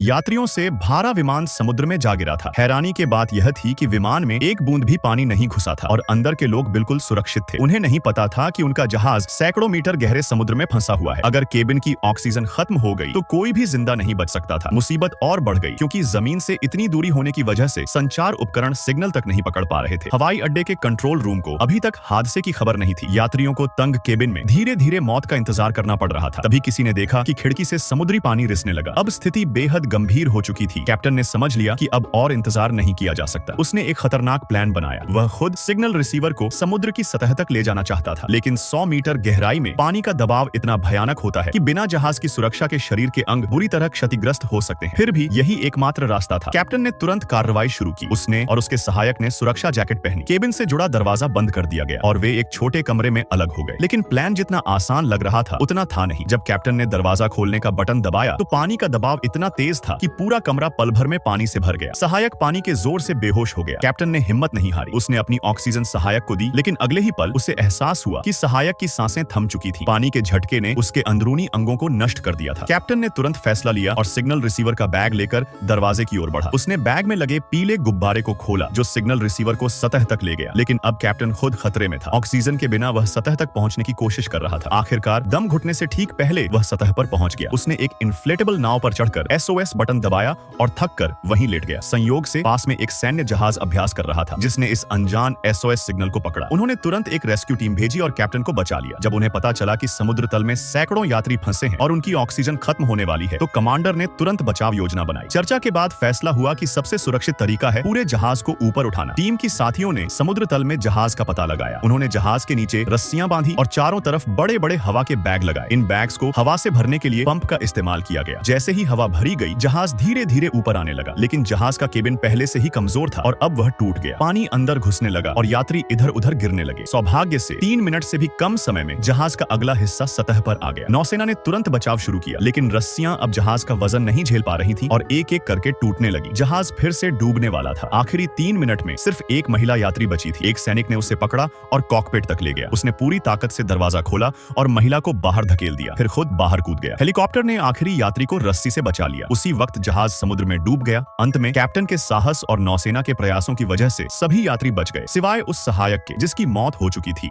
यात्रियों से भारा विमान समुद्र में जा गिरा था। हैरानी की बात यह थी कि विमान में एक बूंद भी पानी नहीं घुसा था और अंदर के लोग बिल्कुल सुरक्षित थे। उन्हें नहीं पता था कि उनका जहाज सैकड़ों मीटर गहरे समुद्र में फंसा हुआ है। अगर केबिन की ऑक्सीजन खत्म हो गई तो कोई भी जिंदा नहीं बच सकता था। मुसीबत और बढ़ गई क्योंकि जमीन से इतनी दूरी होने की वजह से संचार उपकरण सिग्नल तक नहीं पकड़ पा रहे थे। हवाई अड्डे के कंट्रोल रूम को अभी तक हादसे की खबर नहीं थी। यात्रियों को तंग केबिन में धीरे धीरे मौत का इंतजार करना पड़ रहा था। तभी किसी ने देखा कि खिड़की से समुद्री पानी रिसने लगा। अब स्थिति बेहद गंभीर हो चुकी थी। कैप्टन ने समझ लिया कि अब और इंतजार नहीं किया जा सकता। उसने एक खतरनाक प्लान बनाया। वह खुद सिग्नल रिसीवर को समुद्र की सतह तक ले जाना चाहता था, लेकिन 100 मीटर गहराई में पानी का दबाव इतना भयानक होता है कि बिना जहाज की सुरक्षा के शरीर के अंग बुरी तरह क्षतिग्रस्त हो सकते हैं। फिर भी यही एकमात्र रास्ता था। कैप्टन ने तुरंत कार्रवाई शुरू की। उसने और उसके सहायक ने सुरक्षा जैकेट पहनी। केबिन से जुड़ा दरवाजा बंद कर दिया गया और वे एक छोटे कमरे में अलग हो गए। लेकिन प्लान जितना आसान लग रहा था उतना था नहीं। जब कैप्टन ने दरवाजा खोलने का बटन दबाया तो पानी का दबाव इतना तेज था कि पूरा कमरा पल भर में पानी से भर गया। सहायक पानी के जोर से बेहोश हो गया। कैप्टन ने हिम्मत नहीं हारी। उसने अपनी ऑक्सीजन सहायक को दी, लेकिन अगले ही पल उसे एहसास हुआ कि सहायक की सांसें थम चुकी थी। पानी के झटके ने उसके अंदरूनी अंगों को नष्ट कर दिया था। कैप्टन ने तुरंत फैसला लिया और सिग्नल रिसीवर का बैग लेकर दरवाजे की ओर बढ़ा। उसने बैग में लगे पीले गुब्बारे को खोला जो सिग्नल रिसीवर को सतह तक ले गया। लेकिन अब कैप्टन खुद खतरे में था। ऑक्सीजन के बिना वह सतह तक पहुंचने की कोशिश कर रहा था। आखिरकार दम घुटने से ठीक पहले वह सतह पर पहुंच गया। उसने एक इन्फ्लेटेबल नाव पर चढ़कर SOS बटन दबाया और थककर वहीं लेट गया। संयोग से पास में एक सैन्य जहाज अभ्यास कर रहा था जिसने इस अनजान SOS सिग्नल को पकड़ा। उन्होंने तुरंत एक रेस्क्यू टीम भेजी और कैप्टन को बचा लिया। जब उन्हें पता चला कि समुद्र तल में सैकड़ों यात्री फंसे हैं और उनकी ऑक्सीजन खत्म होने वाली है तो कमांडर ने तुरंत बचाव योजना बनाई। चर्चा के बाद फैसला हुआ कि सबसे सुरक्षित तरीका है पूरे जहाज को ऊपर उठाना। टीम की साथियों ने समुद्र तल में जहाज का पता लगाया। उन्होंने जहाज के नीचे रस्सियां बांधी और चारों तरफ बड़े बड़े हवा के बैग लगाए। इन बैग्स को हवा से भरने के लिए पंप का इस्तेमाल किया गया। जैसे ही हवा भरी गई जहाज धीरे धीरे ऊपर आने लगा, लेकिन जहाज का केबिन पहले से ही कमजोर था और अब वह टूट गया। पानी अंदर घुसने लगा और यात्री इधर उधर गिरने लगे। सौभाग्य से 3 मिनट से भी कम समय में जहाज का अगला हिस्सा सतह पर आ गया। नौसेना ने तुरंत बचाव शुरू किया, लेकिन रस्सियां अब जहाज का वजन नहीं झेल पा रही थी और एक एक करके टूटने लगी। जहाज फिर से डूबने वाला था। आखिरी 3 मिनट में सिर्फ एक महिला यात्री बची थी। एक सैनिक ने उसे पकड़ा और कॉकपिट तक ले गया। उसने पूरी ताकत से दरवाजा खोला और महिला को बाहर धकेल दिया, फिर खुद बाहर कूद गया। हेलीकॉप्टर ने आखिरी यात्री को रस्सी से बचा लिया। उसी वक्त जहाज समुद्र में डूब गया। अंत में कैप्टन के साहस और नौसेना के प्रयासों की वजह से सभी यात्री बच गए, सिवाय उस सहायक के जिसकी मौत हो चुकी थी।